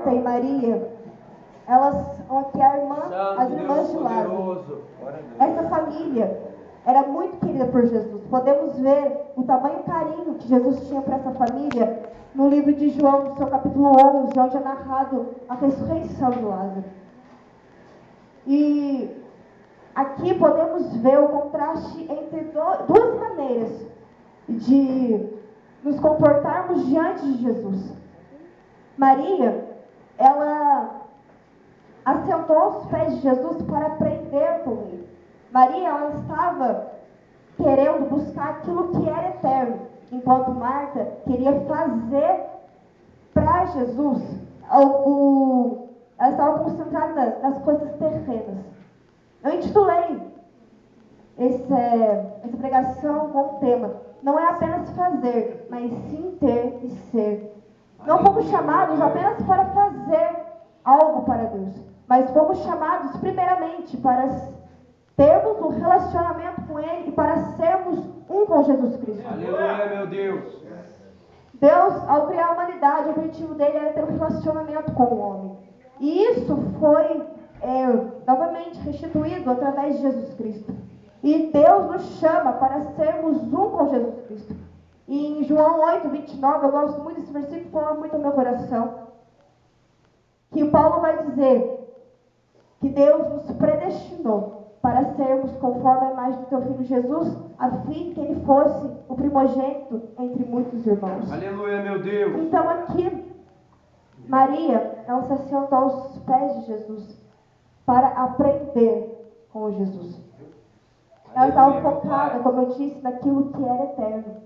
Marta e Maria, elas são aqui as irmãs de Lázaro. Essa família era muito querida por Jesus. Podemos ver o tamanho carinho que Jesus tinha para essa família no livro de João, no seu capítulo 11, onde é narrado a ressurreição de Lázaro. E aqui podemos ver o contraste entre duas maneiras de nos comportarmos diante de Jesus. Maria, ela assentou aos pés de Jesus para aprender com ele. Maria, ela estava querendo buscar aquilo que era eterno, enquanto Marta queria fazer para Jesus ela estava concentrada nas coisas terrenas. Eu intitulei essa pregação com o tema: não é apenas fazer, mas sim ter e ser. Não fomos chamados apenas para fazer algo para Deus, mas fomos chamados primeiramente para termos um relacionamento com Ele e para sermos um com Jesus Cristo. Aleluia, meu Deus. Deus, ao criar a humanidade, o objetivo dele era ter um relacionamento com o homem. E isso foi novamente restituído através de Jesus Cristo. E Deus nos chama para sermos um com Jesus Cristo. E em João 8, 29, eu gosto muito desse versículo, fala muito ao meu coração, que Paulo vai dizer que Deus nos predestinou para sermos conforme a imagem do teu Filho Jesus, a fim que ele fosse o primogênito entre muitos irmãos. Aleluia, meu Deus. Então aqui, Maria, ela se assentou aos pés de Jesus para aprender com Jesus. Ela estava focada, como eu disse, naquilo que era eterno.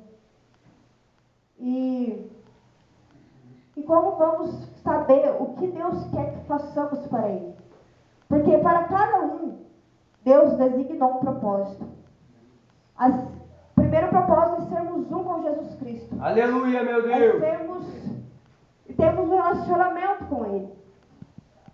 E como vamos saber o que Deus quer que façamos para Ele? Porque para cada um, Deus designou um propósito. O primeiro propósito é sermos um com Jesus Cristo. Aleluia, meu Deus. Termos um relacionamento com Ele.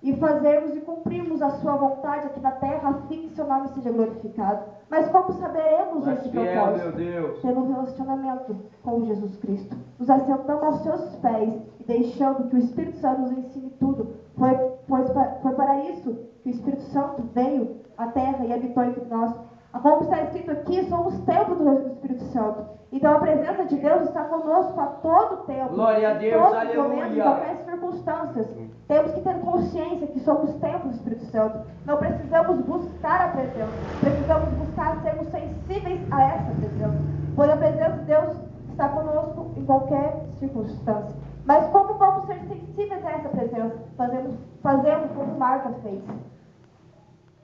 E fazermos e cumprirmos a sua vontade aqui na terra, a fim que seu nome seja glorificado. Mas como saberemos esse propósito? Meu Deus. Tendo um relacionamento com Jesus Cristo. Nos assentando aos seus pés e deixando que o Espírito Santo nos ensine tudo. Foi para isso que o Espírito Santo veio à terra e habitou entre nós. Como está escrito aqui, somos templo do Espírito Santo. Então a presença de Deus está conosco a todo tempo. Glória a Deus, em todos aleluia. os momentos, em qualquer circunstâncias. Temos que ter consciência que somos templo do Espírito Santo. Não precisamos buscar a presença. Precisamos buscar sermos sensíveis a essa presença. Pois a presença de Deus está conosco em qualquer circunstância. Mas como vamos ser sensíveis a essa presença? Fazemos como Marta fez.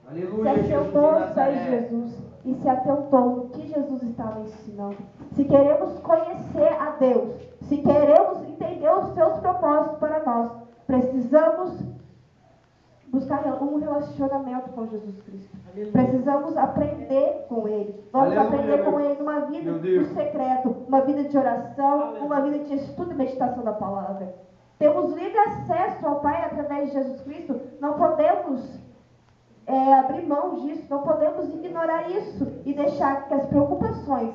Aleluia, se assentou aos pés de Jesus e se atentou no que Jesus estava ensinando. Se queremos conhecer a Deus, se queremos entender os seus propósitos para nós, precisamos buscar um relacionamento com Jesus Cristo. Aleluia. Precisamos aprender com Ele. Vamos aprender com Ele numa vida do secreto, uma vida de oração, aleluia, uma vida de estudo e meditação da palavra. Temos livre acesso ao Pai através de Jesus Cristo. Não podemos abrir mão disso, não podemos ignorar isso e deixar que as preocupações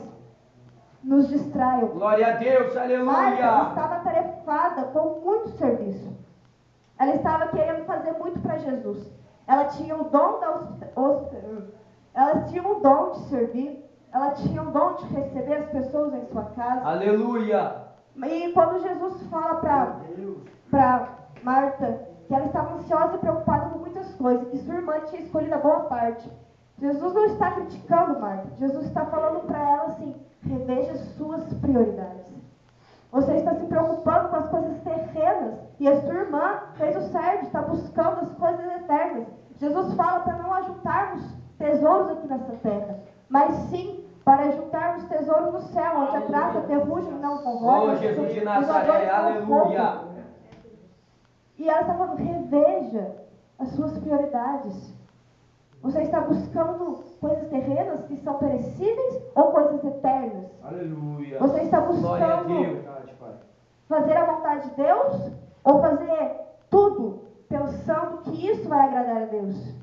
nos distraiam. Glória a Deus, aleluia. Marta estava atarefada com muito serviço. Ela estava querendo fazer muito para Jesus. Ela tinha o dom ela tinha o dom de servir. Ela tinha o dom de receber as pessoas em sua casa. Aleluia. E quando Jesus fala para Marta que ela estava ansiosa e preocupada com muitas coisas, que sua irmã tinha escolhido a boa parte. Jesus não está criticando Marta. Jesus está falando para ela assim: reveja suas prioridades. Você está se preocupando com as coisas terrenas e a sua irmã fez o certo, está buscando as coisas eternas. Jesus fala para não ajuntarmos tesouros aqui nessa terra, mas sim para juntarmos tesouros no céu, onde a traça, a ferrugem não corrói. Oh, Jesus de Nazaré, aleluia. E ela está falando: reveja as suas prioridades. Você está buscando coisas terrenas que são perecíveis ou coisas eternas? Aleluia. Você está buscando fazer a vontade de Deus ou fazer tudo pensando que isso vai agradar a Deus?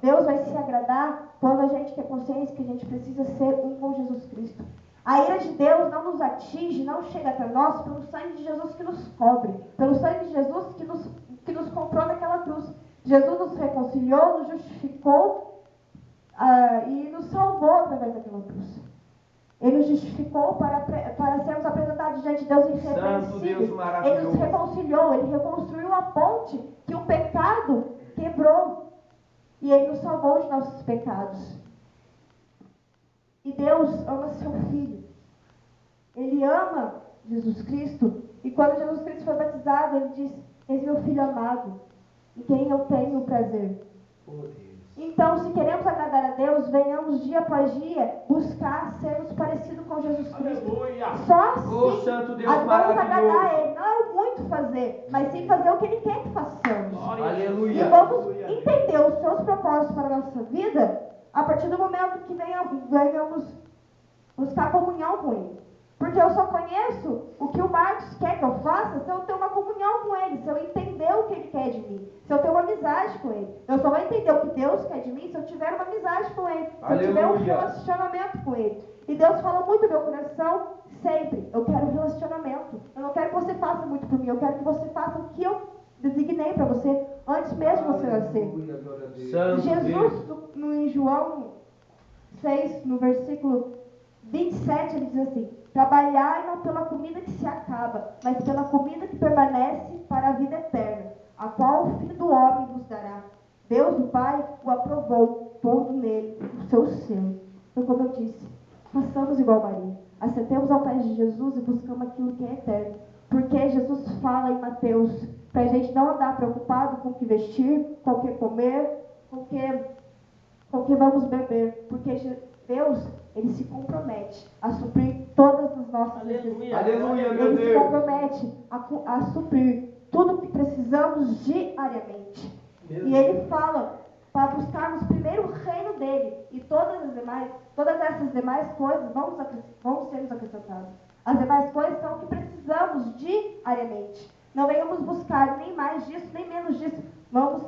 Deus vai se agradar quando a gente tem consciência que a gente precisa ser um com Jesus Cristo. A ira de Deus não nos atinge, não chega até nós pelo sangue de Jesus que nos cobre, pelo sangue de Jesus que nos Jesus nos reconciliou, nos justificou e nos salvou através daquela cruz. Ele nos justificou para sermos apresentados diante de Deus irrepreensíveis. Ele nos reconciliou, Ele reconstruiu a ponte que o pecado quebrou. E Ele nos salvou de nossos pecados. E Deus ama seu Filho. Ele ama Jesus Cristo. E quando Jesus Cristo foi batizado, Ele disse: "Eis meu Filho amado, em quem eu tenho prazer." Então, se queremos agradar a Deus, venhamos dia após dia buscar sermos parecidos com Jesus Cristo. Aleluia. Só assim Deus vamos agradar a Ele. Não é muito fazer, mas sim fazer o que Ele quer que façamos. Aleluia. E vamos entender os seus propósitos para a nossa vida a partir do momento que venhamos buscar comunhão com Ele. Porque eu só conheço o que o Marcos quer que eu faça se eu ter uma comunhão com Ele, se eu entender o que Ele quer de mim, se eu ter uma amizade com Ele. Eu só vou entender o que Deus quer de mim se eu tiver uma amizade com Ele, se eu tiver um relacionamento com Ele. E Deus fala muito no meu coração sempre: eu quero relacionamento. Eu não quero que você faça muito por mim, eu quero que você faça o que eu designei para você antes mesmo de você nascer. Jesus, em João 6, no versículo 27, ele diz assim: "Trabalhai não pela comida que se acaba, mas pela comida que permanece para a vida eterna, a qual o Filho do Homem vos dará. Deus, o Pai, o aprovou, pondo nele o seu selo." Então, como eu disse, façamos igual Maria. Assentemos ao pé de Jesus e buscamos aquilo que é eterno. Porque Jesus fala em Mateus para a gente não andar preocupado com o que vestir, com o que comer, com o que vamos beber. Porque Deus, Ele se compromete a suprir todas as nossas necessidades. Aleluia, meu Ele Deus. se compromete a suprir tudo o que precisamos diariamente. E Ele fala para buscarmos primeiro o reino dEle. E todas essas demais coisas vão ser nos acrescentadas. As demais coisas são o que precisamos diariamente. Não venhamos buscar nem mais disso, nem menos disso. Vamos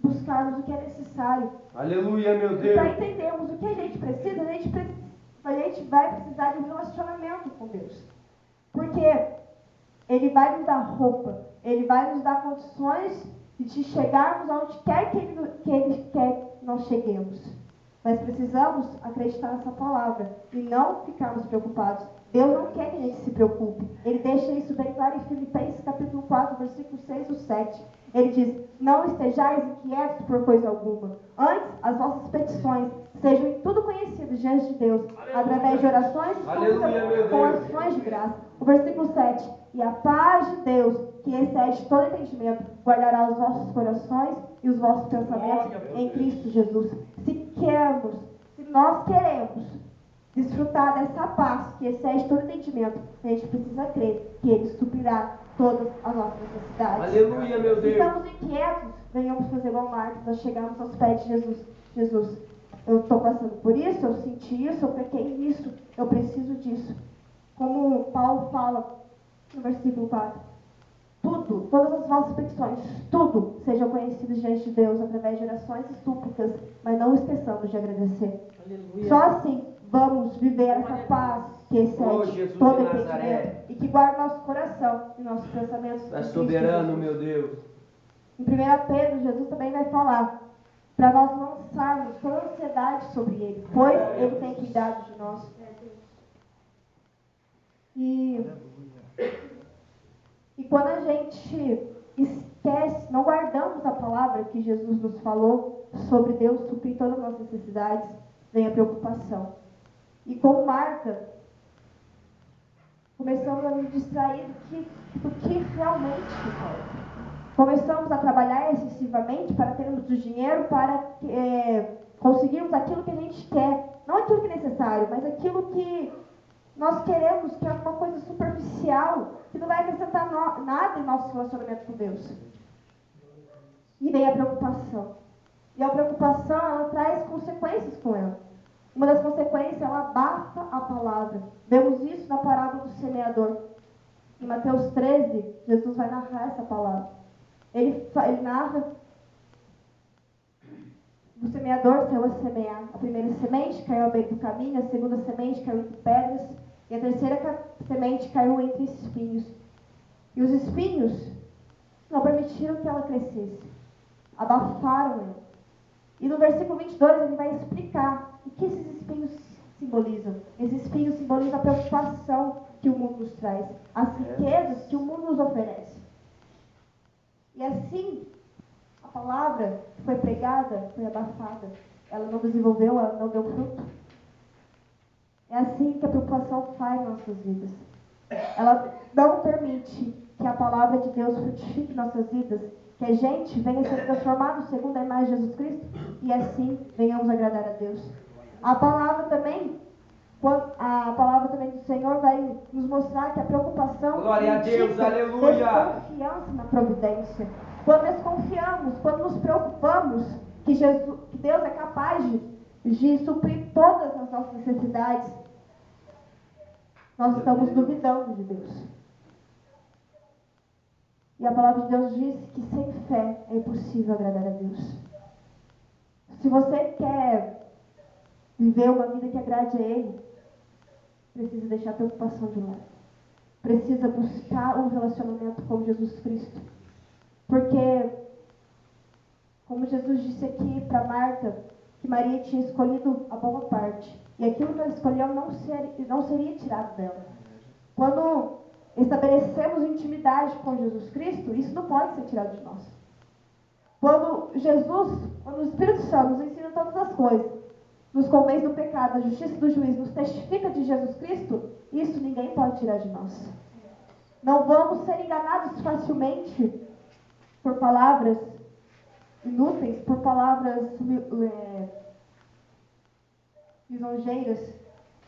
buscarmos o que é necessário. Aleluia, meu E Deus. para entendermos o que a gente precisa, a gente vai precisar de um relacionamento com Deus. Porque Ele vai nos dar roupa, Ele vai nos dar condições de chegarmos aonde quer que Ele quer que nós cheguemos. Mas precisamos acreditar nessa palavra e não ficarmos preocupados. Deus não quer que a gente se preocupe. Ele deixa isso bem claro em Filipenses capítulo 4, versículos 6 e 7. Ele diz: "Não estejais inquietos por coisa alguma. Antes, as vossas petições sejam em tudo conhecidas diante de Deus, através de orações e súplicas com ações de graça." O versículo 7. "E a paz de Deus, que excede todo entendimento, guardará os vossos corações e os vossos pensamentos em Cristo Jesus." Se nós queremos desfrutar dessa paz que excede todo entendimento, a gente precisa crer que Ele suprirá todas as nossas necessidades. Aleluia, meu Se Deus. estamos inquietos, venhamos fazer igual Marcos, nós chegamos aos pés de Jesus. Jesus, eu estou passando por isso, eu senti isso, eu pequei nisso, eu preciso disso. Como Paulo fala no versículo 4. Todas as vossas petições, tudo, sejam conhecidas diante de Deus através de orações e súplicas, mas não esqueçamos de agradecer. Aleluia. Só assim vamos viver essa paz que excede todo entendimento e que guarda nosso coração e nossos pensamentos. É soberano, meu Deus. Em 1 Pedro, Jesus também vai falar para nós lançarmos toda a ansiedade sobre Ele, pois Ele tem cuidado de nós. E quando a gente esquece, não guardamos a palavra que Jesus nos falou sobre Deus suprir todas as nossas necessidades, vem a preocupação. E como marca, começamos a nos distrair do que realmente importa. Começamos a trabalhar excessivamente para termos o dinheiro, para conseguirmos aquilo que a gente quer. Não aquilo que é necessário, mas aquilo que nós queremos, que é uma coisa superficial, que não vai acrescentar nada em nosso relacionamento com Deus. E vem a preocupação. E a preocupação, ela traz consequências com ela. Uma das consequências, ela abafa a palavra. Vemos isso na parábola do semeador. Em Mateus 13, Jesus vai narrar essa palavra. Ele narra: o semeador saiu a semear. A primeira semente caiu à beira do caminho, a segunda semente caiu entre pedras, e a terceira semente caiu entre espinhos. E os espinhos não permitiram que ela crescesse. abafaram ele. E no versículo 22 ele vai explicar o que esses espinhos simbolizam. Esses espinhos simbolizam a preocupação que o mundo nos traz, as riquezas que o mundo nos oferece. E assim, a palavra que foi pregada foi abafada. Ela não desenvolveu, ela não deu fruto. É assim que a preocupação faz nas nossas vidas. Ela não permite que a palavra de Deus frutifique nossas vidas, que a gente venha ser transformado segundo a imagem de Jesus Cristo e assim venhamos agradar a Deus. A palavra também do Senhor vai nos mostrar que a preocupação Glória a Deus, aleluia, desconfiança na providência. Quando desconfiamos, quando nos preocupamos que Deus é capaz de suprir todas as nossas necessidades, nós estamos duvidando de Deus. E a palavra de Deus diz que sem fé é impossível agradar a Deus. Se você quer viver uma vida que agrade a Ele, precisa deixar a preocupação de lado. Precisa buscar um relacionamento com Jesus Cristo. Porque, como Jesus disse aqui para Marta, que Maria tinha escolhido a boa parte. E aquilo que ela escolheu não seria tirado dela. Quando estabelecemos intimidade com Jesus Cristo, isso não pode ser tirado de nós. Quando o Espírito Santo nos ensina todas as coisas, nos convence do pecado, da justiça e do juízo, nos testifica de Jesus Cristo, isso ninguém pode tirar de nós. Não vamos ser enganados facilmente por palavras inúteis, por palavras lisonjeiras,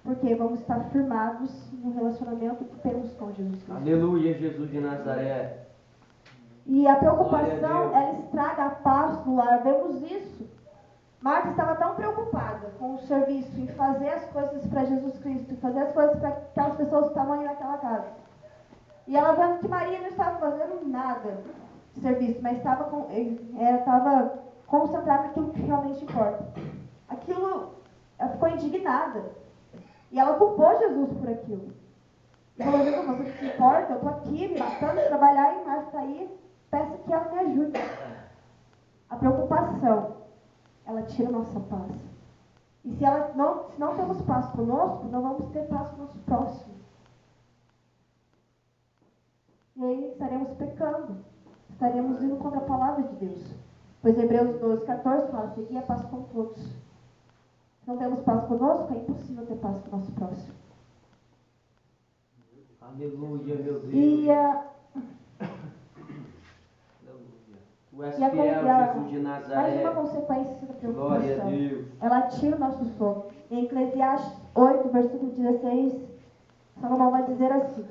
porque vamos estar firmados no relacionamento que temos com Jesus Cristo. Aleluia, Jesus de Nazaré. E a preocupação, ela estraga a paz do lar. Vemos isso. Marta estava tão preocupada com o serviço, em fazer as coisas para Jesus Cristo, em fazer as coisas para aquelas pessoas que estavam ali naquela casa. E ela vendo que Maria não estava fazendo nada de serviço, mas estava concentrada naquilo que realmente importa. Ela ficou indignada. E ela culpou Jesus por aquilo. E falou: Jesus, você se importa? Eu estou aqui me matando de trabalhar e Marta está aí. Peço que ela me ajude. A preocupação, ela tira a nossa paz. E se não temos paz conosco, não vamos ter paz com o nosso próximo. E aí estaremos pecando. Estaremos indo contra a palavra de Deus. Pois Hebreus 12:14 fala: segui a paz com todos. Se não temos paz conosco, é impossível ter paz com o nosso próximo. Aleluia, meu Deus. Tu és fiel, Jesus de Nazaré. Mais uma consequência da preocupação. Glória a Deus. Ela tira o nosso sono. Em Eclesiastes 8, versículo 16, Salomão vai dizer assim: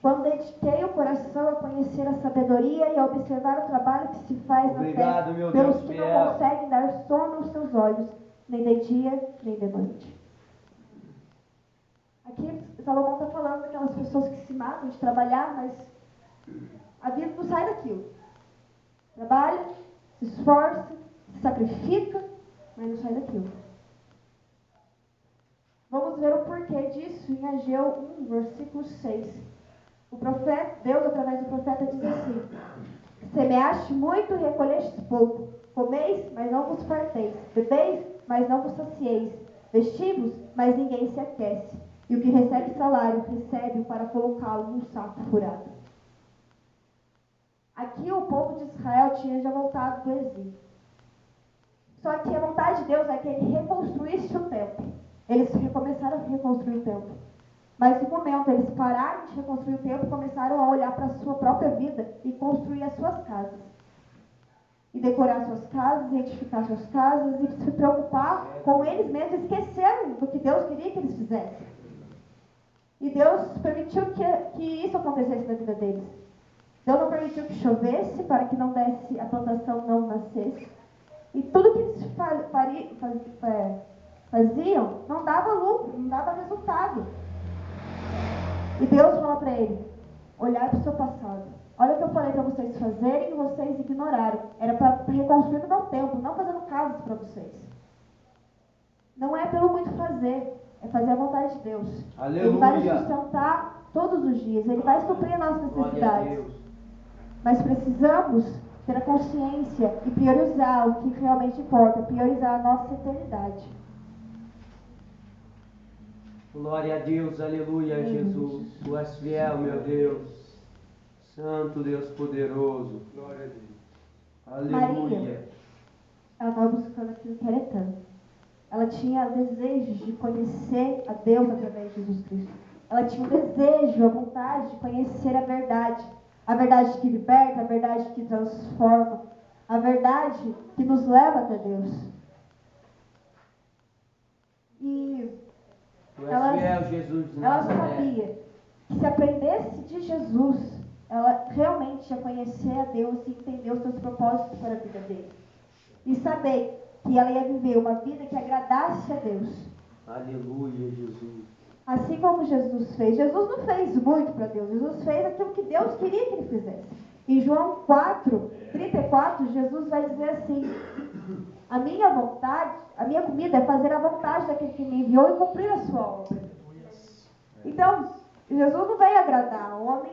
quando dediquei o coração a conhecer a sabedoria e a observar o trabalho que se faz na terra, pelos que não conseguem dar sono aos seus olhos, nem de dia, nem de noite. Aqui Salomão está falando daquelas pessoas que se matam de trabalhar, mas a vida não sai daquilo. Trabalha, se esforça, se sacrifica, mas não sai daquilo. Vamos ver o porquê disso em Ageu 1, versículo 6. O profeta, Deus através do profeta diz assim: semeaste muito e recolheste pouco. Comeis, mas não vos farteis. Bebeis, mas não vos sacieis. Vestimos, mas ninguém se aquece. E o que recebe salário, recebe para colocá-lo num saco furado. Aqui o povo de Israel tinha já voltado do exílio. Só que a vontade de Deus é que ele reconstruísse o templo. Eles recomeçaram a reconstruir o templo. Mas no momento eles pararam de reconstruir o templo e começaram a olhar para a sua própria vida e construir as suas casas. E decorar suas casas, edificar suas casas e se preocupar com eles mesmos. Esqueceram do que Deus queria que eles fizessem. E Deus permitiu que isso acontecesse na vida deles. Deus não permitiu que chovesse para que não desse, a plantação não nascesse. E tudo que eles faziam não dava lucro, não dava resultado. E Deus fala para ele: olhar para o seu passado. Olha o que eu falei para vocês fazerem e vocês ignoraram. Era para reconstruir o meu templo, não fazendo casas para vocês. Não é pelo muito fazer, é fazer a vontade de Deus. Aleluia. Ele vai nos sustentar todos os dias, Ele vai suprir a nossa necessidade. Mas precisamos ter a consciência e priorizar o que realmente importa, priorizar a nossa eternidade. Glória a Deus, aleluia, Jesus. Tu és fiel, meu Deus. Santo Deus poderoso. Glória a Deus. Aleluia. Maria, ela estava buscando aquilo que era eterno. Ela tinha desejo de conhecer a Deus através de Jesus Cristo. Ela tinha um desejo, a vontade de conhecer a verdade que liberta, a verdade que transforma, a verdade que nos leva até Deus. E Tu és fiel, Jesus de ela Nazaré. sabia que se aprendesse de Jesus, ela realmente ia conhecer a Deus e entender os seus propósitos para a vida dele. E saber que ela ia viver uma vida que agradasse a Deus. Aleluia, Jesus. Assim como Jesus fez. Jesus não fez muito para Deus. Jesus fez aquilo que Deus queria que ele fizesse. Em João 4:34, Jesus vai dizer assim: a minha vontade, a minha comida é fazer a vontade daquele que me enviou e cumprir a sua obra. Então, Jesus não veio agradar ao homem.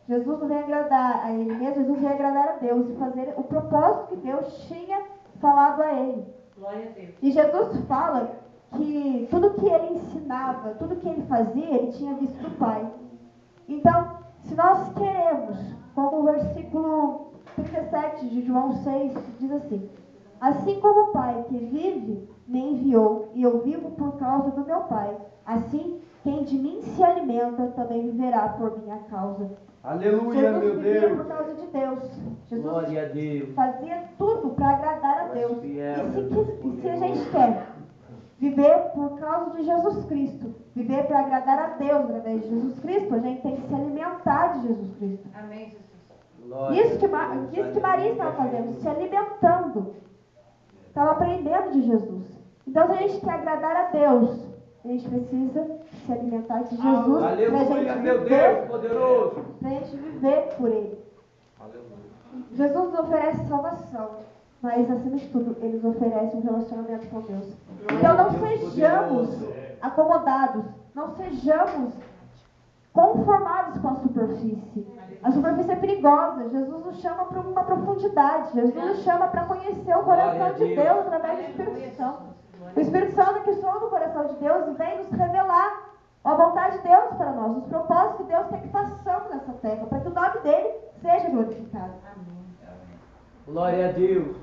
Jesus não veio agradar a ele mesmo. Jesus veio agradar a Deus e fazer o propósito que Deus tinha falado a ele. Glória a Deus. E Jesus fala que tudo que ele ensinava, tudo que ele fazia, ele tinha visto do Pai. Então, se nós queremos, como o versículo 37 de João 6 diz assim: assim como o Pai que vive me enviou, e eu vivo por causa do meu Pai, assim quem de mim se alimenta também viverá por minha causa. Aleluia, Jesus meu vivia Deus. por causa de Deus. Jesus Glória a Deus. fazia tudo para agradar a Tu és Deus. fiel, E meu Deus se a gente poderoso. quer viver por causa de Jesus Cristo, viver para agradar a Deus através de Jesus Cristo, a gente tem que se alimentar de Jesus Cristo. Amém, Jesus. Glória Isso que, a Deus, isso que Maria estava aleluia, fazendo, Jesus. se alimentando. Estava aprendendo de Jesus. Então, se a gente quer agradar a Deus, a gente precisa se alimentar de Jesus para a Aleluia, gente meu Deus viver, poderoso. para a gente viver por Ele. Jesus nos oferece salvação, mas acima de tudo, Ele nos oferece um relacionamento com Deus. Então não sejamos acomodados, não sejamos conformados com a superfície. A superfície é perigosa. Jesus nos chama para uma profundidade. Jesus nos chama para conhecer o coração de Deus através do Espírito Santo. O Espírito Santo que soa no coração de Deus e vem nos revelar a vontade de Deus para nós, os propósitos que Deus quer que façamos nessa terra, para que o nome dele seja glorificado. Glória a Deus.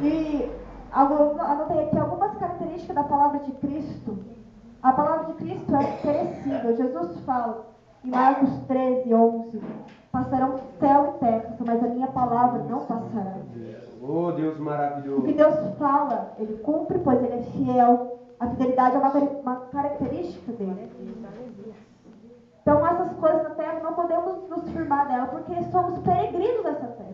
E anotei aqui algumas características da palavra de Cristo. A palavra de Cristo é perecível. Jesus fala em Marcos 13:11: passarão céu e terra, mas a minha palavra não passará. Oh, Deus O que maravilhoso. Deus fala, Ele cumpre, pois Ele é fiel. A fidelidade é uma característica dele. Então essas coisas na terra não podemos nos firmar nela, porque somos peregrinos nessa terra.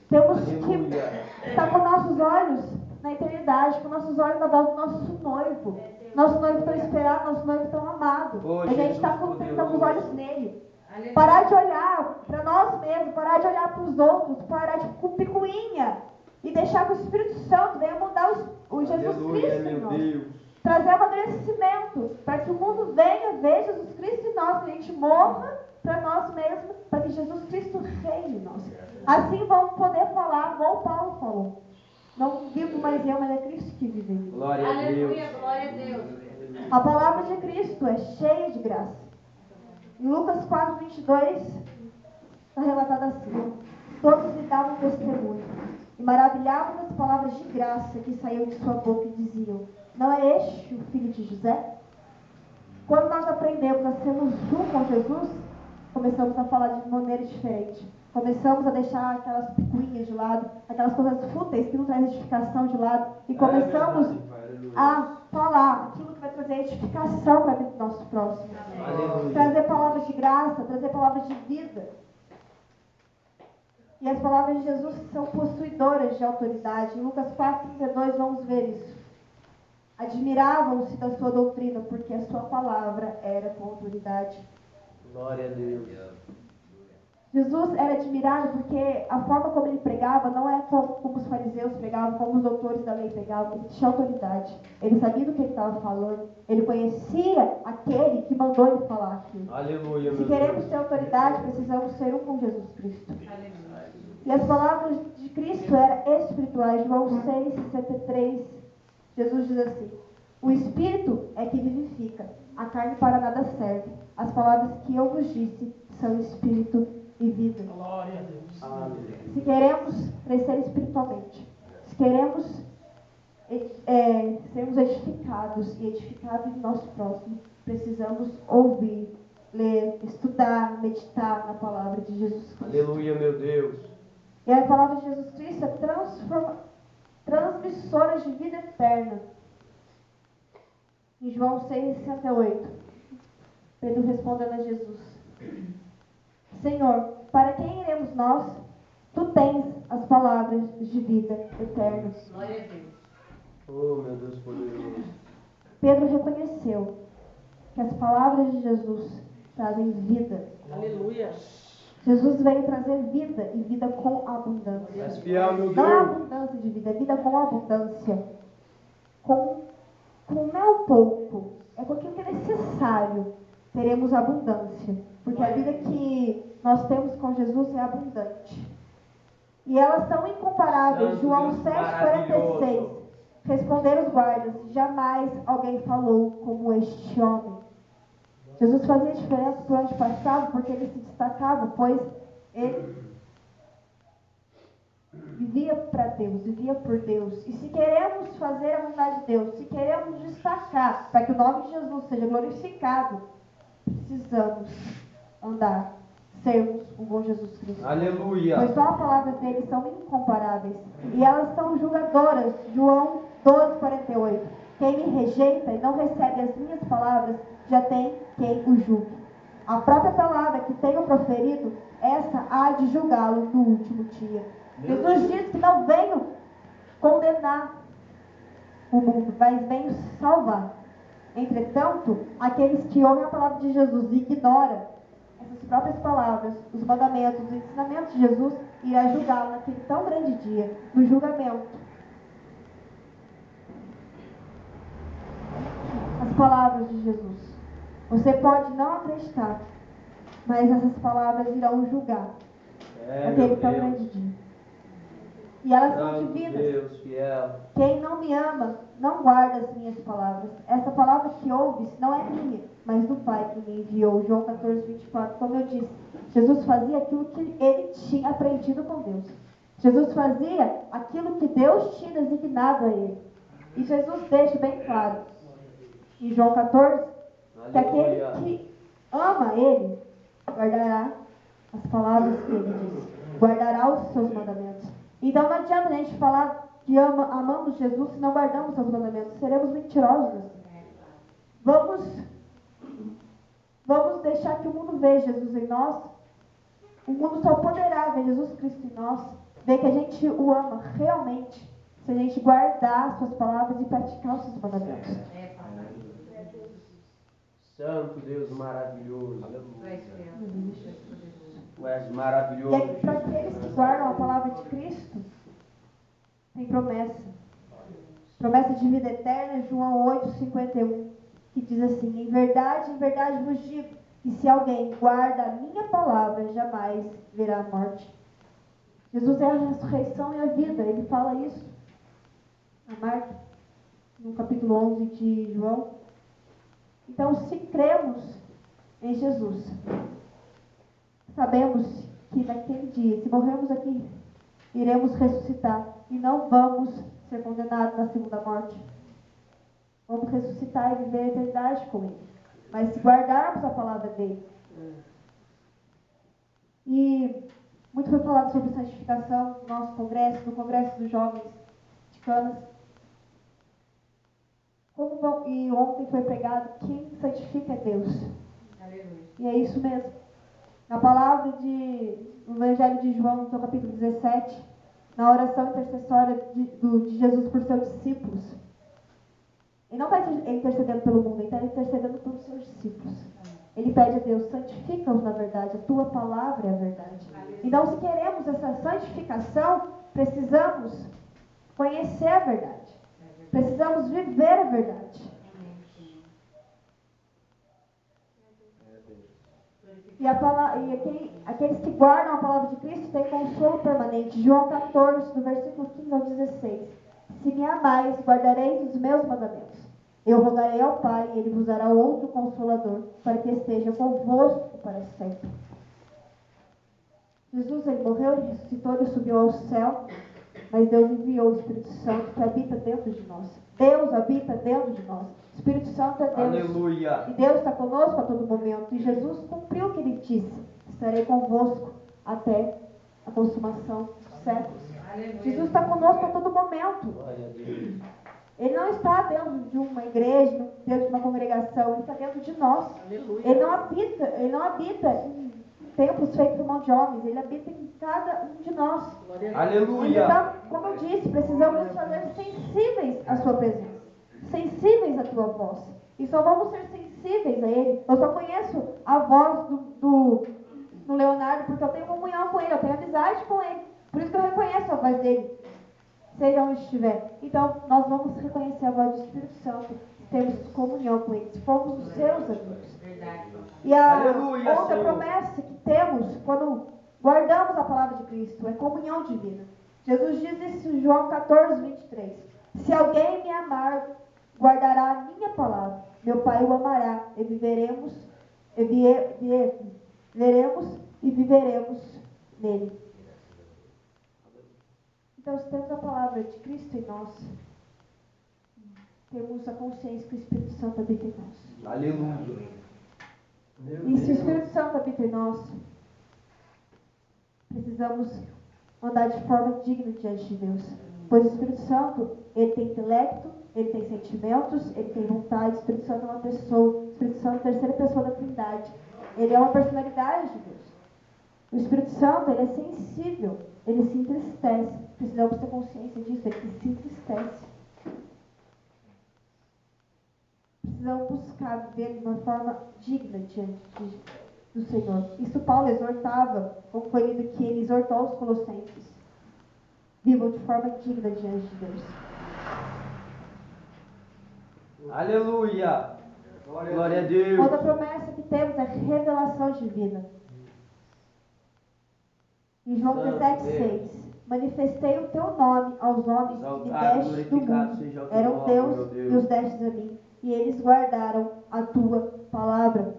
Temos que estar com nossos olhos na eternidade, com nossos olhos na volta do nosso noivo. Nosso noivo tão esperado, nosso noivo tão amado. Oh, A gente está Jesus com os poderoso. olhos nele. Aleluia. Parar de olhar para nós mesmos, parar de olhar para os outros, parar de picuinha e deixar que o Espírito Santo venha mudar o Jesus Aleluia, Cristo em meu nós. Deus. Trazer amadurecimento, para que o mundo venha ver Jesus Cristo em nós, que a gente morra para nós mesmos, para que Jesus Cristo reine em nós. Assim vamos poder falar, como Paulo falou: não vivo mais eu, mas é Cristo que vive em mim. Glória a Deus. Aleluia, glória a Deus. A palavra de Cristo é cheia de graça. Em Lucas 4:22 está relatado assim: todos lhe davam testemunho e maravilhavam das palavras de graça que saíam de sua boca e diziam: não é este o filho de José? Quando nós aprendemos a sermos um com Jesus, começamos a falar de maneira diferente. Começamos a deixar aquelas picuinhas de lado, aquelas coisas fúteis que não trazem edificação de lado, e começamos a falar aquilo que vai trazer edificação para a vida do nosso próximo. Aleluia. Trazer palavras de graça, trazer palavras de vida. E as palavras de Jesus são possuidoras de autoridade. Em Lucas 4:32 vamos ver isso. Admiravam-se da sua doutrina, porque a sua palavra era com autoridade. Glória a Deus. Jesus era admirado porque a forma como ele pregava não é como os fariseus pregavam, como os doutores da lei pregavam. Ele tinha autoridade. Ele sabia do que ele estava falando. Ele conhecia aquele que mandou ele falar aquilo. Aleluia, Se meu queremos Deus. ter autoridade, precisamos ser um com Jesus Cristo. Aleluia. E as palavras de Cristo eram espirituais. João 6,63, Jesus diz assim: o Espírito é que vivifica, a carne para nada serve. As palavras que eu vos disse são Espírito e vida. Glória a Deus. Aleluia. Se queremos crescer espiritualmente, se queremos sermos edificados e edificados do nosso próximo, precisamos ouvir, ler, estudar, meditar na palavra de Jesus Cristo. Aleluia, meu Deus. E a palavra de Jesus Cristo é transmissora de vida eterna. Em João 6,68, Pedro respondendo a Jesus: Senhor, para quem iremos nós? Tu tens as palavras de vida eterna. Glória a Deus. Oh, meu Deus poderoso. Pedro reconheceu que as palavras de Jesus trazem vida. Aleluia. Jesus veio trazer vida e vida com abundância. És fiel, meu Não Deus. abundância de vida, é vida com abundância. Com não pouco, é com aquilo que é necessário, teremos abundância. Porque a vida que nós temos com Jesus é abundante. E elas são incomparáveis. Santo João Deus 7,46. maravilhoso. Responderam os guardas: jamais alguém falou como este homem. Jesus fazia diferença por onde passava, porque ele se destacava, pois ele vivia para Deus, vivia por Deus. E se queremos fazer a vontade de Deus, se queremos destacar, para que o nome de Jesus seja glorificado, precisamos andar, sermos o bom Jesus Cristo. Aleluia. Pois só as palavras dele são incomparáveis. E elas são julgadoras. João 12,48. Quem me rejeita e não recebe as minhas palavras, já tem quem o julgue. A própria palavra que tenho proferido, essa há de julgá-lo no último dia. Jesus disse que não venho condenar o mundo, mas venho salvar. Entretanto, aqueles que ouvem a palavra de Jesus e ignoram essas próprias palavras, os mandamentos, os ensinamentos de Jesus, irá julgá-lo naquele tão grande dia, no julgamento. As palavras de Jesus. Você pode não acreditar, mas essas palavras irão julgar naquele tão grande dia. E elas são Santo divinas. Deus fiel. Quem não me ama, não guarda as minhas palavras. Essa palavra que ouves não é minha, mas do Pai que me enviou. João 14,24. Como eu disse, Jesus fazia aquilo que ele tinha aprendido com Deus. Jesus fazia aquilo que Deus tinha designado a ele. E Jesus deixa bem claro, em João 14, que aquele que ama ele, guardará as palavras que ele disse. Guardará os seus mandamentos. Então não adianta a gente falar que amamos Jesus se não guardamos seus mandamentos. Seremos mentirosos. Vamos deixar que o mundo veja Jesus em nós. O mundo só poderá ver Jesus Cristo em nós, ver que a gente o ama realmente, se a gente guardar as suas palavras e praticar os seus mandamentos. Santo Deus maravilhoso. Tu és E maravilhoso. aí, para aqueles que guardam a palavra de Cristo, tem promessa. Promessa de vida eterna, João 8,51, que diz assim: em verdade vos digo, que se alguém guarda a minha palavra, jamais verá a morte. Jesus é a ressurreição e a vida, ele fala isso a Marta, no capítulo 11 de João. Então, se cremos em Jesus, sabemos que naquele dia, se morrermos aqui, iremos ressuscitar e não vamos ser condenados na segunda morte. Vamos ressuscitar e viver a eternidade com Ele. Mas se guardarmos a palavra dele. E muito foi falado sobre santificação no nosso congresso, no congresso dos jovens de Canas. E ontem foi pregado: quem santifica é Deus. Aleluia. E é isso mesmo. Na palavra no Evangelho de João, no capítulo 17, na oração intercessória de Jesus por seus discípulos, ele não está intercedendo pelo mundo, ele está intercedendo pelos seus discípulos. Ele pede a Deus: santifica-os na verdade, a tua palavra é a verdade. Então, se queremos essa santificação, precisamos conhecer a verdade. Precisamos viver a verdade. E aqueles que guardam a palavra de Cristo têm consolo permanente. João 14, do versículo 15 ao 16. Se me amais, guardareis os meus mandamentos. Eu rogarei ao Pai, e Ele vos dará outro Consolador, para que esteja convosco para sempre. Jesus, Ele morreu, Ele ressuscitou, Ele subiu ao céu, mas Deus enviou o Espírito Santo que habita dentro de nós. Deus habita dentro de nós. O Espírito Santo é Deus. Aleluia. E Deus está conosco a todo momento. E Jesus cumpriu o que Ele disse. Estarei convosco até a consumação dos séculos. Aleluia. Jesus está conosco a todo momento. Glória a Deus. Ele não está dentro de uma igreja, dentro de uma congregação. Ele está dentro de nós. Aleluia. Ele não habita em templos feitos por mão de homens. Ele habita em cada um de nós. Aleluia. Então, como eu disse, precisamos nos fazer sensíveis à sua presença. Sensíveis à tua voz. E só vamos ser sensíveis a Ele. Eu só conheço a voz do Leonardo porque eu tenho comunhão com Ele, eu tenho amizade com Ele. Por isso que eu reconheço a voz dele, seja onde estiver. Então, nós vamos reconhecer a voz do Espírito Santo se temos comunhão com Ele, se formos os seus amigos. Verdade. E a Aleluia, outra Senhor. promessa que temos quando guardamos a palavra de Cristo é comunhão divina. Jesus diz isso em João 14, 23. Se alguém me amar, guardará a minha palavra. Meu Pai o amará e viveremos nele. Então, se temos a palavra de Cristo em nós, temos a consciência que o Espírito Santo habita em nós. Aleluia. E se o Espírito Santo habita em nós, precisamos andar de forma digna diante de Deus. Pois o Espírito Santo, ele tem intelecto, ele tem sentimentos, ele tem vontade. O Espírito Santo é uma pessoa. O Espírito Santo é a terceira pessoa da Trindade. Ele é uma personalidade de Deus. O Espírito Santo, ele é sensível, ele se entristece. Precisamos ter consciência disso, ele se entristece. Precisamos buscar viver de uma forma digna diante do Senhor. Isso Paulo exortava, como foi lido que ele exortou os colossenses. Vivam de forma digna diante de Deus. Aleluia. Glória a Deus. Outra promessa que temos é revelação divina. Em João Santo 17,6. Manifestei o teu nome aos homens que me Exaltado, deste do glorificado mundo. seja o teu Eram nome, teus meu Deus. e os destes a mim. E eles guardaram a tua palavra.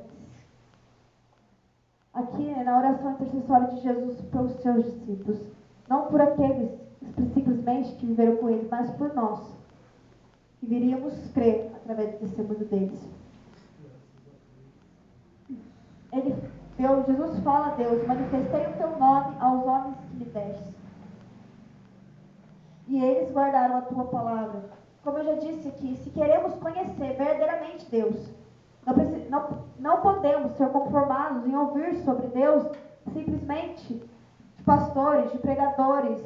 Aqui é na oração intercessória de Jesus pelos seus discípulos. Não por aqueles simplesmente que viveram com ele, mas por nós. Que viríamos crer através do testemunho deles. Jesus fala a Deus, manifestei o teu nome aos homens que me deste. E eles guardaram a tua palavra. Como eu já disse aqui, se queremos conhecer verdadeiramente Deus, não podemos ser conformados em ouvir sobre Deus simplesmente de pastores, de pregadores,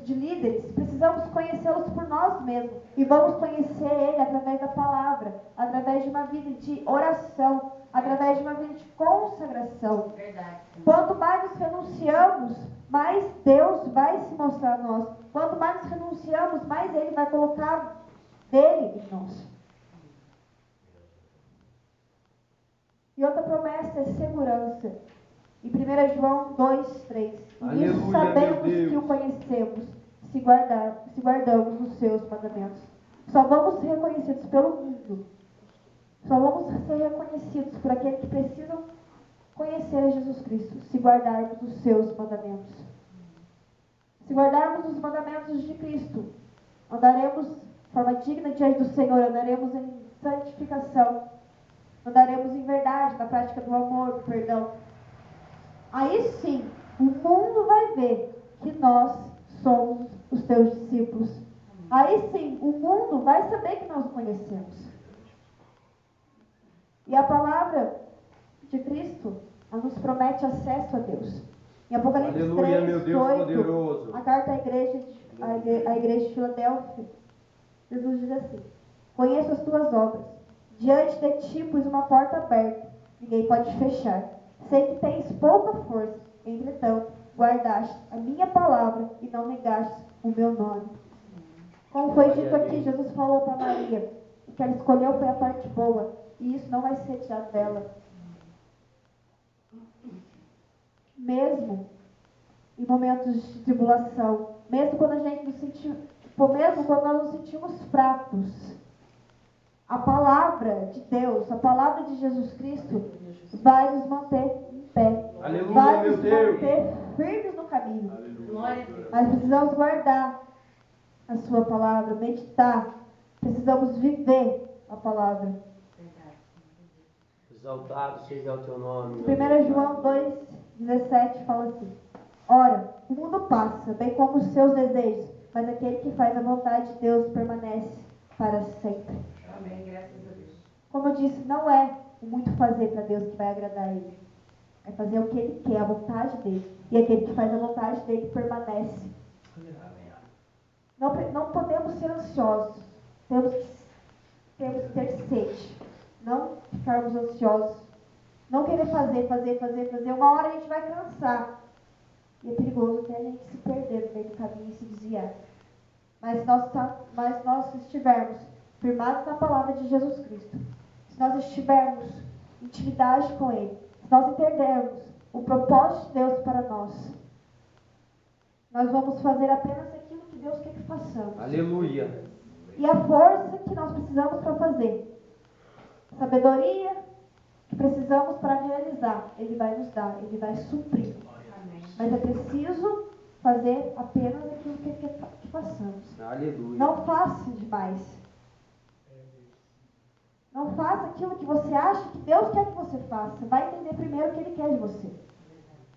de líderes. Precisamos conhecê-los por nós mesmos. E vamos conhecer Ele através da palavra, através de uma vida de oração, através de uma vida de consagração. Verdade. Quanto mais nos renunciamos, mais Deus vai se mostrar a nós. Quanto mais nos renunciamos, mais Ele vai colocar dele em nós. E outra promessa é segurança. Em 1 João 2:3. E isso sabemos que o conhecemos, se guardamos os seus mandamentos. Só vamos ser reconhecidos pelo mundo. Só vamos ser reconhecidos por aqueles que precisam conhecer a Jesus Cristo, se guardarmos os seus mandamentos. Se guardarmos os mandamentos de Cristo, andaremos de forma digna diante do Senhor, andaremos em santificação, andaremos em verdade, na prática do amor, do perdão. Aí sim, o mundo vai ver que nós somos os teus discípulos. Aí sim, o mundo vai saber que nós o conhecemos. E a palavra de Cristo, ela nos promete acesso a Deus. Em Apocalipse Aleluia, 3, meu Deus 8, poderoso. a carta à igreja de Filadélfia, Jesus diz assim: conheço as tuas obras. Diante de ti pus uma porta aberta, ninguém pode fechar. Sei que tens pouca força, entretanto, guardaste a minha palavra e não negaste o meu nome. Como foi dito aqui, Jesus falou para Maria, que ela escolheu foi a parte boa, e isso não vai ser tirado dela. mesmo em momentos de tribulação, mesmo quando mesmo quando nós nos sentimos fracos, a palavra de Deus, a palavra de Jesus Cristo vai nos manter em pé. Aleluia, Vai meu nos Deus. manter firmes no caminho. Glória a Deus. Mas precisamos guardar a sua palavra, meditar. Precisamos viver a palavra. Verdade. Exaltado seja o teu nome. meu 1 Deus. João 2,17 fala assim: Ora, o mundo passa, bem como os seus desejos, mas aquele que faz a vontade de Deus permanece para sempre. Amém. Graças a Deus. Como eu disse, não é o muito fazer para Deus que vai agradar Ele. É fazer o que Ele quer, a vontade dEle. E aquele que faz a vontade dEle permanece. Não podemos ser ansiosos. Temos que ter sede. Não ficarmos ansiosos. Não querer fazer. Uma hora a gente vai cansar. E é perigoso até a gente se perder no meio do caminho e se desviar. Mas nós estivermos firmados na palavra de Jesus Cristo, se nós estivermos em intimidade com Ele, se nós entendermos o propósito de Deus para nós vamos fazer apenas aquilo que Deus quer que façamos. Aleluia. E a força que nós precisamos para fazer, sabedoria que precisamos para realizar, Ele vai nos dar, Ele vai suprir. Amém. Mas é preciso fazer apenas aquilo que Ele quer que façamos. Aleluia. Não faça demais. Não faça aquilo que você acha que Deus quer que você faça. Vai entender primeiro o que Ele quer de você.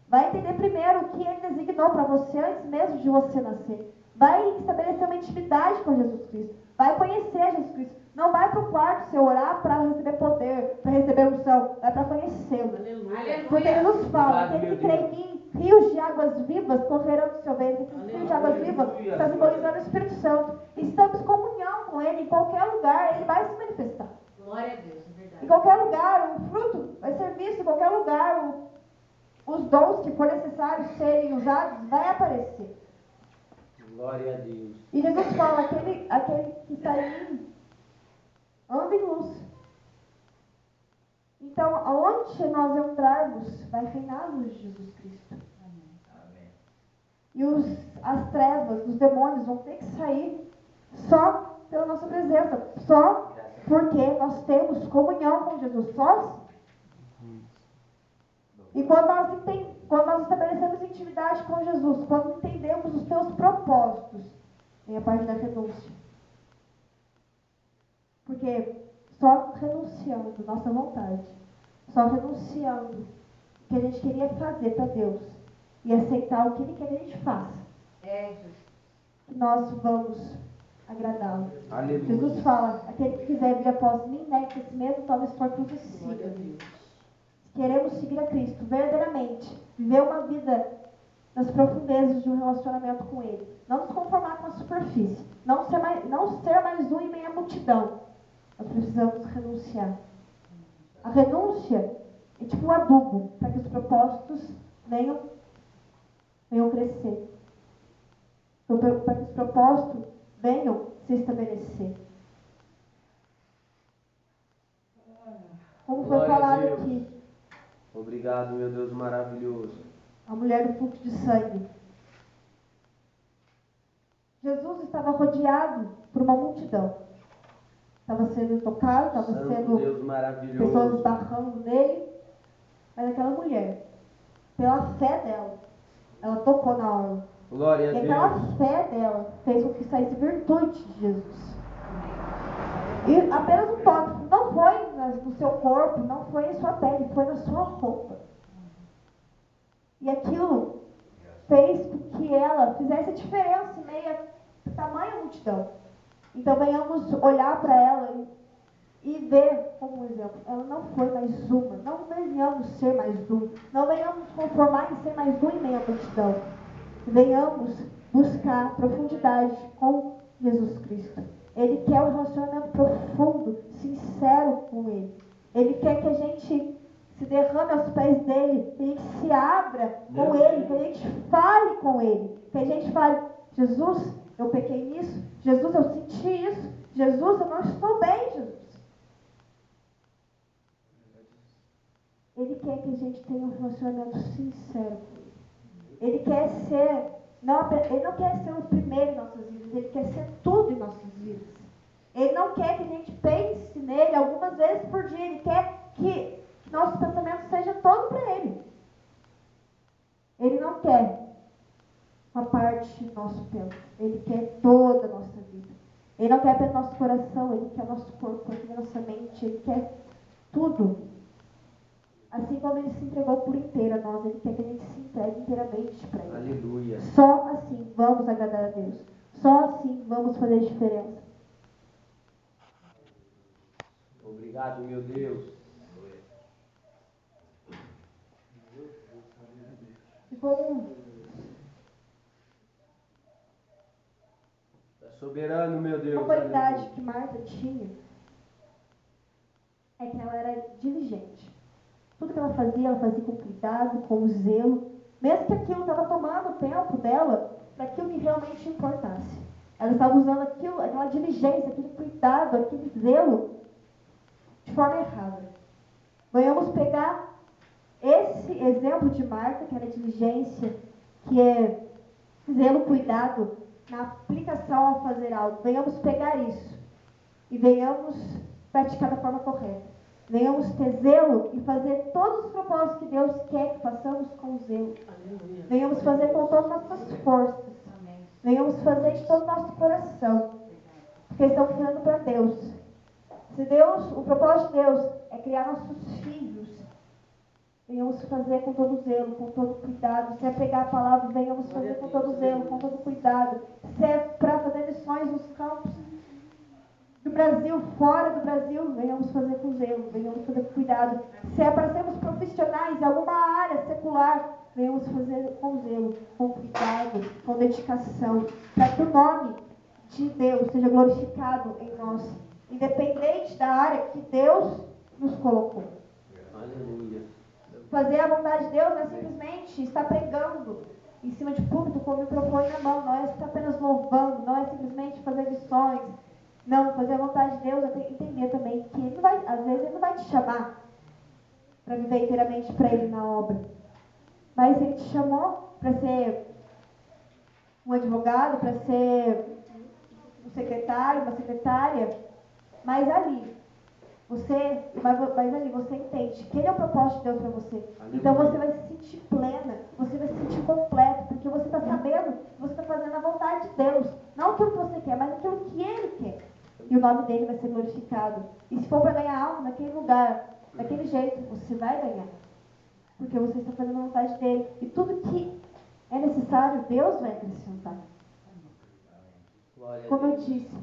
Vai entender primeiro o que Ele designou para você antes mesmo de você nascer. Vai estabelecer uma intimidade com Jesus Cristo. Vai conhecer Jesus Cristo. Não vai para o quarto seu orar para receber poder, para receber unção. Vai para conhecê-lo. Aleluia. Porque Ele nos fala, Obrigado, aquele que meu crê em mim, rios de águas vivas correrão do seu ventre. Esses rios de águas vivas está simbolizando o Espírito Santo. Estamos em comunhão com Ele. Em qualquer lugar, Ele vai se manifestar. Glória a Deus, é verdade. Em qualquer lugar, o fruto vai ser visto. Em qualquer lugar, os dons que for necessário serem usados, vai aparecer. Glória a Deus. E Jesus fala, aquele que está em mim, anda em luz. Então, aonde nós entrarmos, vai reinar a luz de Jesus Cristo. Amém. E as trevas, os demônios vão ter que sair só pela nossa presença. Só porque nós temos comunhão com Jesus. Só assim. E quando nós estabelecemos intimidade com Jesus, quando entendemos os teus propósitos, vem a parte da renúncia. Porque só renunciando nossa vontade, só renunciando o que a gente queria fazer para Deus e aceitar o que Ele quer que a gente faça, que nós vamos agradá-lo. Aleluia. Jesus fala, aquele que quiser vir após mim, negue-se a si mesmo, talvez por cruz e siga. Queremos seguir a Cristo verdadeiramente, viver uma vida nas profundezas de um relacionamento com Ele, não nos conformar com a superfície, não ser mais um em meio à multidão. Nós precisamos renunciar. A renúncia é tipo um adubo para que os propósitos venham crescer, para que os propósitos venham se estabelecer. Como foi Glória a falado Deus. aqui, Obrigado, meu Deus maravilhoso. a mulher do fluxo de sangue. Jesus estava rodeado por uma multidão. Estava sendo tocado, estava Santo sendo Deus pessoas maravilhoso. esbarrando nele. Mas aquela mulher, pela fé dela, ela tocou na orla. Glória a E aquela Deus. fé dela fez com que saísse virtude de Jesus. E apenas um toque. Não foi no seu corpo, não foi em sua pele, foi na sua roupa. E aquilo fez com que ela fizesse diferença em meio a tamanha multidão. Então venhamos olhar para ela e ver como um exemplo. Ela não foi mais uma. Não venhamos ser mais um. Não venhamos conformar em ser mais um em meio à multidão. Venhamos buscar profundidade com Jesus Cristo. Ele quer um relacionamento profundo, sincero com Ele. Ele quer que a gente se derrame aos pés dele, que a gente se abra com Ele, que a gente fale com Ele. Que a gente fale, Jesus, eu pequei nisso. Jesus, eu senti isso. Jesus, eu não estou bem, Jesus. Ele quer que a gente tenha um relacionamento sincero. Ele quer ser, ele não quer ser o primeiro em nossas vidas, ele quer ser tudo em nossas vidas. Ele não quer que a gente pense nele algumas vezes por dia, ele quer que nosso pensamento seja todo para ele. Ele não quer uma parte do nosso tempo, ele quer toda a nossa vida. Ele não quer apenas nosso coração, ele quer nosso corpo, ele quer nossa mente, ele quer tudo. Assim como ele se entregou por inteiro a nós, ele quer que a gente se entregue inteiramente para ele. Aleluia. Só assim vamos agradar a Deus. Só assim vamos fazer diferença. Obrigado, meu Deus. Ficou Soberano, meu Deus. uma qualidade aleluia. que Marta tinha é que ela era diligente. Tudo que ela fazia com cuidado, com zelo. Mesmo que aquilo estava tomando o tempo dela para aquilo que realmente importasse. Ela estava usando aquilo, aquela diligência, aquele cuidado, aquele zelo de forma errada. Vamos pegar esse exemplo de Marta, que era diligência, que é zelo, cuidado na aplicação ao fazer algo. Venhamos pegar isso e venhamos praticar da forma correta. Venhamos ter zelo e fazer todos os propósitos que Deus quer que façamos com zelo. Venhamos fazer com todas as nossas forças. Venhamos fazer de todo o nosso coração. Porque estamos fazendo para Deus. Se Deus, o propósito de Deus é criar nossos filhos, venhamos fazer com todo zelo, com todo cuidado. Se é pegar a palavra, venhamos fazer com todo zelo, com todo cuidado. Se é para fazer missões nos campos do Brasil, fora do Brasil, venhamos fazer com zelo, venhamos fazer com cuidado. Se é para sermos profissionais em alguma área secular, venhamos fazer com zelo, com cuidado, com dedicação, para que o nome de Deus seja glorificado em nós, independente da área que Deus nos colocou. Aleluia. Fazer a vontade de Deus não é simplesmente estar pregando em cima de púlpito com o microfone na mão, não é estar apenas louvando, não é simplesmente fazer lições. Não, fazer a vontade de Deus é entender também que ele não vai, às vezes ele não vai te chamar para viver inteiramente para ele na obra. Mas ele te chamou para ser um advogado, para ser um secretário, uma secretária, mas ali você entende que ele é o propósito de Deus para você. Aleluia. Então você vai se sentir plena, você vai se sentir completo, porque você está sabendo que você está fazendo a vontade de Deus. Não aquilo que você quer, mas aquilo que ele quer. E o nome dele vai ser glorificado. E se for para ganhar algo naquele lugar, daquele jeito, você vai ganhar. Porque você está fazendo a vontade dele. E tudo que é necessário, Deus vai acrescentar. Glória a Como eu Deus. disse,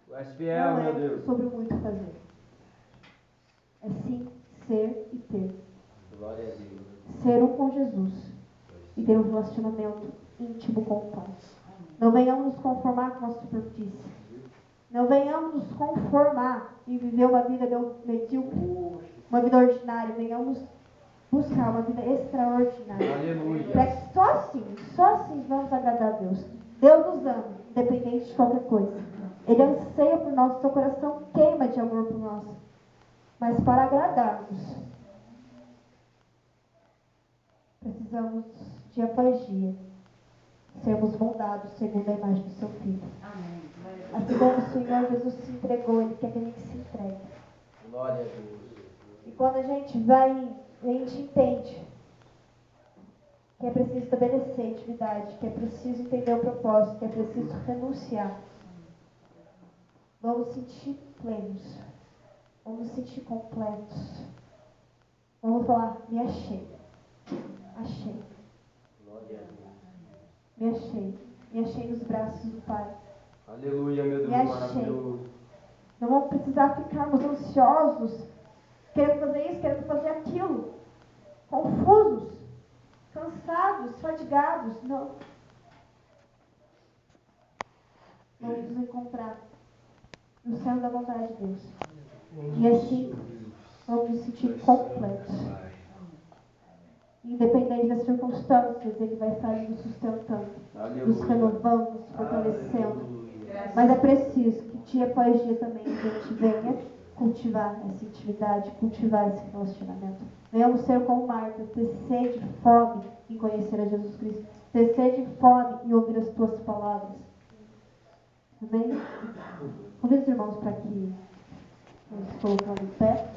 Tu és fiel, não meu é Deus. sobre o muito fazer. É sim ser e ter. Glória a Deus. Ser um com Jesus e ter um relacionamento íntimo com o Pai. Não venhamos nos conformar com a superfície. Não venhamos nos conformar em viver uma vida medíocre, uma vida ordinária. Venhamos buscar uma vida extraordinária. Aleluia. Para que só assim vamos agradar a Deus. Deus nos ama, independente de qualquer coisa. Ele anseia por nós, seu coração queima de amor por nós. Mas para agradarmos, precisamos, dia após dia, sermos moldados segundo a imagem do seu Filho. Amém. Assim como o Senhor Jesus se entregou, Ele quer que a gente se entregue. Glória a Deus. E quando a gente entende que é preciso estabelecer atividade, que é preciso entender o propósito, que é preciso renunciar, vamos sentir plenos, vamos sentir completos. Vamos falar, me achei. Achei. Glória a Deus. Me achei nos braços do Pai. Aleluia, meu Deus Me achei. maravilhoso. Não vamos precisar ficarmos ansiosos, querendo fazer isso, querendo fazer aquilo, confusos, cansados, fadigados. Não. Vamos nos encontrar no céu da vontade de Deus. E assim, vamos nos sentir completos. Independente das circunstâncias, Ele vai estar nos sustentando, nos renovando, nos fortalecendo. Aleluia. Mas é preciso que dia após dia também a gente venha cultivar essa intimidade, cultivar esse relacionamento. Venhamos ser como Marta, ter sede e fome em conhecer a Jesus Cristo, ter sede e fome em ouvir as tuas palavras. Amém? Convido os irmãos para que nos colocamos em pé.